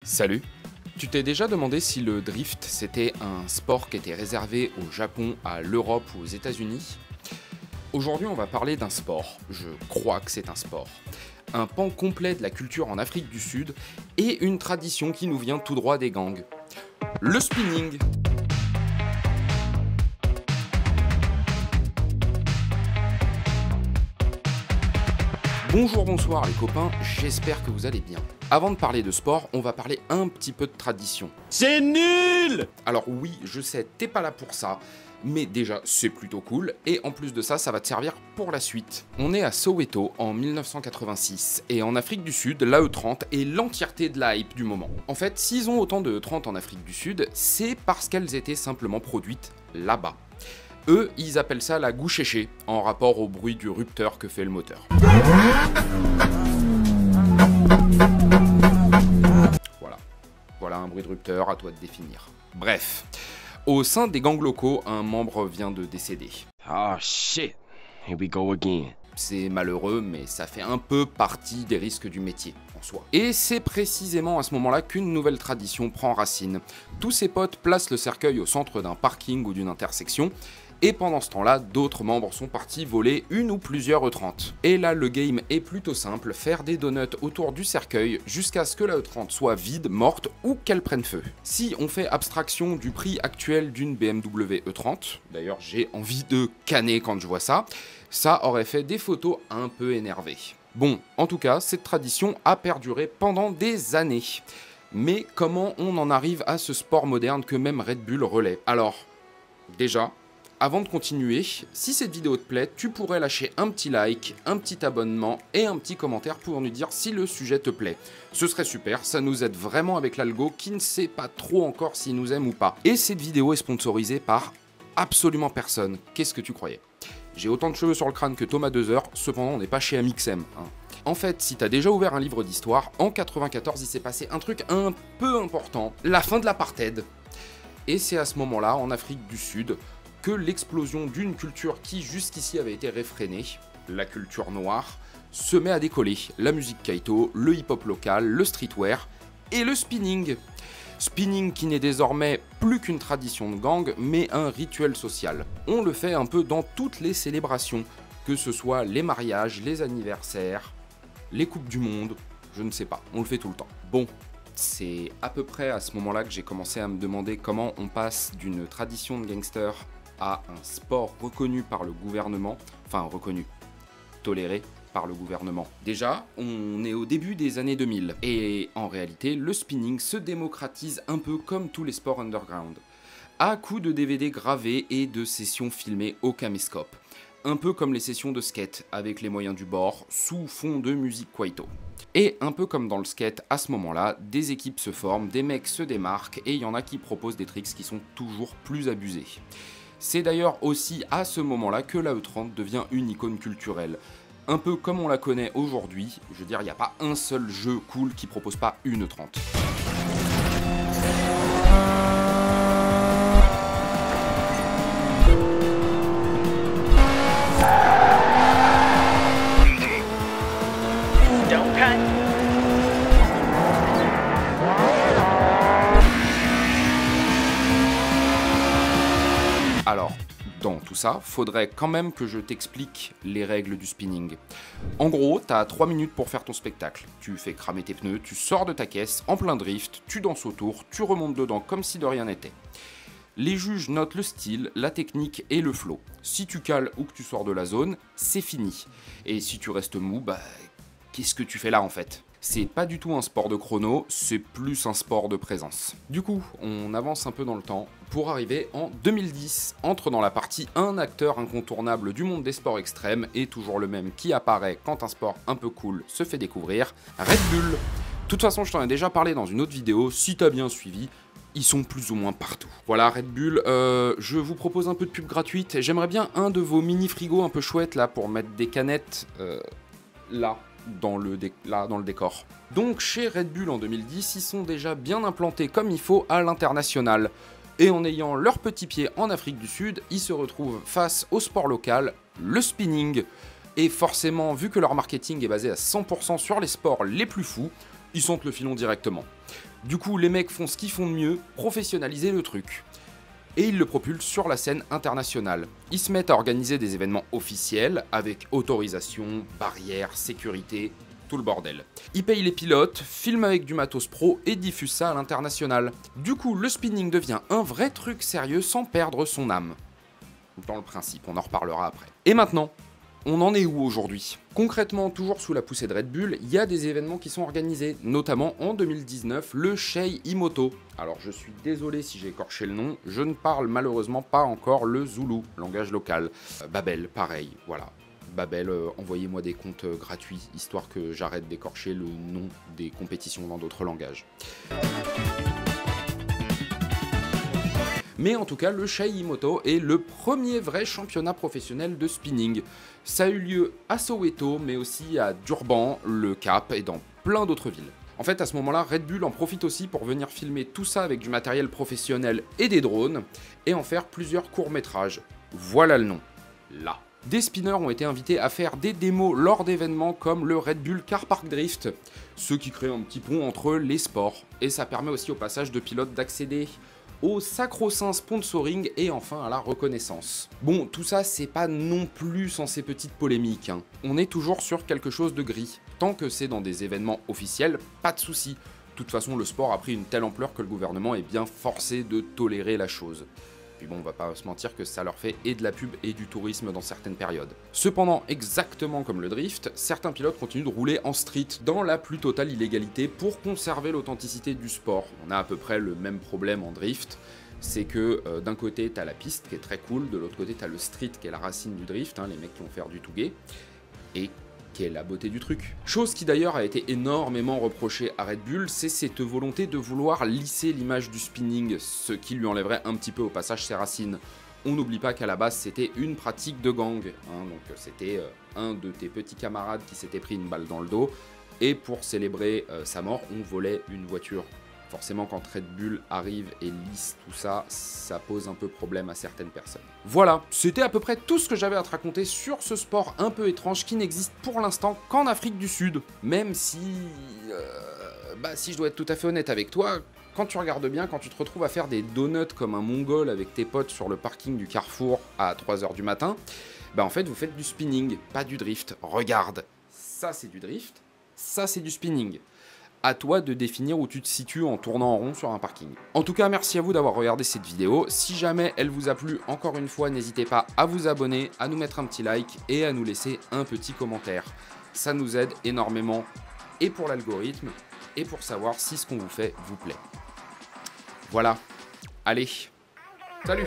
Salut! Tu t'es déjà demandé si le drift c'était un sport qui était réservé au Japon, à l'Europe ou aux États-Unis? Aujourd'hui on va parler d'un sport, je crois que c'est un sport, un pan complet de la culture en Afrique du Sud et une tradition qui nous vient tout droit des gangs. Le spinning! Bonjour, bonsoir les copains, j'espère que vous allez bien. Avant de parler de sport, on va parler un petit peu de tradition. C'est nul! Alors oui, je sais, t'es pas là pour ça, mais déjà c'est plutôt cool, et en plus de ça, ça va te servir pour la suite. On est à Soweto en 1986, et en Afrique du Sud, la E30 est l'entièreté de la hype du moment. En fait, s'ils ont autant de E30 en Afrique du Sud, c'est parce qu'elles étaient simplement produites là-bas. Eux, ils appellent ça la gouchéché, en rapport au bruit du rupteur que fait le moteur. Voilà un bruit de rupteur, à toi de définir. Bref, au sein des gangs locaux, un membre vient de décéder. Oh shit, here we go again. C'est malheureux, mais ça fait un peu partie des risques du métier, en soi. Et c'est précisément à ce moment-là qu'une nouvelle tradition prend racine. Tous ses potes placent le cercueil au centre d'un parking ou d'une intersection, et pendant ce temps-là, d'autres membres sont partis voler une ou plusieurs E30. Et là, le game est plutôt simple, faire des donuts autour du cercueil jusqu'à ce que la E30 soit vide, morte ou qu'elle prenne feu. Si on fait abstraction du prix actuel d'une BMW E30, d'ailleurs j'ai envie de canner quand je vois ça, ça aurait fait des photos un peu énervées. Bon, en tout cas, cette tradition a perduré pendant des années. Mais comment on en arrive à ce sport moderne que même Red Bull relaie? Alors, déjà, avant de continuer, si cette vidéo te plaît, tu pourrais lâcher un petit like, un petit abonnement et un petit commentaire pour nous dire si le sujet te plaît. Ce serait super, ça nous aide vraiment avec l'algo qui ne sait pas trop encore s'il nous aime ou pas. Et cette vidéo est sponsorisée par absolument personne. Qu'est-ce que tu croyais? J'ai autant de cheveux sur le crâne que Thomas 2 cependant on n'est pas chez Amixem. En fait, si t'as déjà ouvert un livre d'histoire, en 94 il s'est passé un truc un peu important, la fin de l'apartheid. Et c'est à ce moment-là, en Afrique du Sud, que l'explosion d'une culture qui jusqu'ici avait été réfrénée, la culture noire, se met à décoller. La musique kaito, le hip-hop local, le streetwear et le spinning. Spinning qui n'est désormais plus qu'une tradition de gang, mais un rituel social. On le fait un peu dans toutes les célébrations, que ce soit les mariages, les anniversaires, les coupes du monde, je ne sais pas, on le fait tout le temps. Bon, c'est à peu près à ce moment-là que j'ai commencé à me demander comment on passe d'une tradition de gangster à un sport reconnu par le gouvernement, enfin reconnu, toléré par le gouvernement. Déjà, on est au début des années 2000, et en réalité, le spinning se démocratise un peu comme tous les sports underground, à coups de DVD gravés et de sessions filmées au caméscope, un peu comme les sessions de skate, avec les moyens du bord, sous fond de musique kwaito. Et un peu comme dans le skate, à ce moment-là, des équipes se forment, des mecs se démarquent, et il y en a qui proposent des tricks qui sont toujours plus abusés. C'est d'ailleurs aussi à ce moment-là que la E30 devient une icône culturelle. Un peu comme on la connaît aujourd'hui, je veux dire, il n'y a pas un seul jeu cool qui propose pas une E30. Alors, dans tout ça, faudrait quand même que je t'explique les règles du spinning. En gros, t'as 3 minutes pour faire ton spectacle. Tu fais cramer tes pneus, tu sors de ta caisse, en plein drift, tu danses autour, tu remontes dedans comme si de rien n'était. Les juges notent le style, la technique et le flow. Si tu cales ou que tu sors de la zone, c'est fini. Et si tu restes mou, bah, qu'est-ce que tu fais là en fait ? C'est pas du tout un sport de chrono, c'est plus un sport de présence. Du coup, on avance un peu dans le temps pour arriver en 2010. Entre dans la partie un acteur incontournable du monde des sports extrêmes et toujours le même qui apparaît quand un sport un peu cool se fait découvrir, Red Bull. De toute façon, je t'en ai déjà parlé dans une autre vidéo, si t'as bien suivi, ils sont plus ou moins partout. Voilà, Red Bull, je vous propose un peu de pub gratuite. J'aimerais bien un de vos mini frigos un peu chouettes là pour mettre des canettes là. Dans le décor. Donc chez Red Bull en 2010, ils sont déjà bien implantés comme il faut à l'international. Et en ayant leurs petits pieds en Afrique du Sud, ils se retrouvent face au sport local, le spinning. Et forcément, vu que leur marketing est basé à 100% sur les sports les plus fous, ils sentent le filon directement. Du coup, les mecs font ce qu'ils font de mieux, professionnaliser le truc. Et ils le propulsent sur la scène internationale. Ils se mettent à organiser des événements officiels, avec autorisation, barrières, sécurité, tout le bordel. Ils payent les pilotes, filment avec du matos pro et diffusent ça à l'international. Du coup, le spinning devient un vrai truc sérieux sans perdre son âme. Dans le principe, on en reparlera après. Et maintenant, on en est où aujourd'hui? Concrètement, toujours sous la poussée de Red Bull, il y a des événements qui sont organisés, notamment en 2019, le Shei Imoto. Alors je suis désolé si j'ai écorché le nom, je ne parle malheureusement pas encore le Zoulou, langage local. Babel, pareil, voilà. Babel, envoyez-moi des comptes gratuits, histoire que j'arrête d'écorcher le nom des compétitions dans d'autres langages. Mais en tout cas, le Shei Imoto est le premier vrai championnat professionnel de spinning. Ça a eu lieu à Soweto, mais aussi à Durban, Le Cap et dans plein d'autres villes. En fait, à ce moment-là, Red Bull en profite aussi pour venir filmer tout ça avec du matériel professionnel et des drones, et en faire plusieurs courts-métrages. Voilà le nom. Là. Des spinners ont été invités à faire des démos lors d'événements comme le Red Bull Car Park Drift, ce qui crée un petit pont entre les sports, et ça permet aussi au passage de pilotes d'accéder au sacro-saint sponsoring et enfin à la reconnaissance. Bon, tout ça c'est pas non plus sans ces petites polémiques, hein. On est toujours sur quelque chose de gris. Tant que c'est dans des événements officiels, pas de souci. De toute façon, le sport a pris une telle ampleur que le gouvernement est bien forcé de tolérer la chose. Puis bon, on va pas se mentir que ça leur fait et de la pub et du tourisme dans certaines périodes. Cependant, exactement comme le drift, certains pilotes continuent de rouler en street dans la plus totale illégalité pour conserver l'authenticité du sport. On a à peu près le même problème en drift, c'est que d'un côté t'as la piste qui est très cool, de l'autre côté t'as le street qui est la racine du drift, hein, les mecs qui vont faire du touguet, et qui est la beauté du truc. Chose qui d'ailleurs a été énormément reprochée à Red Bull, c'est cette volonté de vouloir lisser l'image du spinning, ce qui lui enlèverait un petit peu au passage ses racines. On n'oublie pas qu'à la base c'était une pratique de gang, hein, donc c'était un de tes petits camarades qui s'était pris une balle dans le dos, et pour célébrer sa mort, on volait une voiture. Forcément, quand Red Bull arrive et lisse tout ça, ça pose un peu problème à certaines personnes. Voilà, c'était à peu près tout ce que j'avais à te raconter sur ce sport un peu étrange qui n'existe pour l'instant qu'en Afrique du Sud. Même si... si je dois être tout à fait honnête avec toi, quand tu regardes bien, quand tu te retrouves à faire des donuts comme un mongol avec tes potes sur le parking du Carrefour à 3 h du matin, en fait vous faites du spinning, pas du drift. Regarde, ça c'est du drift, ça c'est du spinning. À toi de définir où tu te situes en tournant en rond sur un parking. En tout cas, merci à vous d'avoir regardé cette vidéo. Si jamais elle vous a plu, encore une fois, n'hésitez pas à vous abonner, à nous mettre un petit like et à nous laisser un petit commentaire. Ça nous aide énormément et pour l'algorithme et pour savoir si ce qu'on vous fait vous plaît. Voilà. Allez. Salut.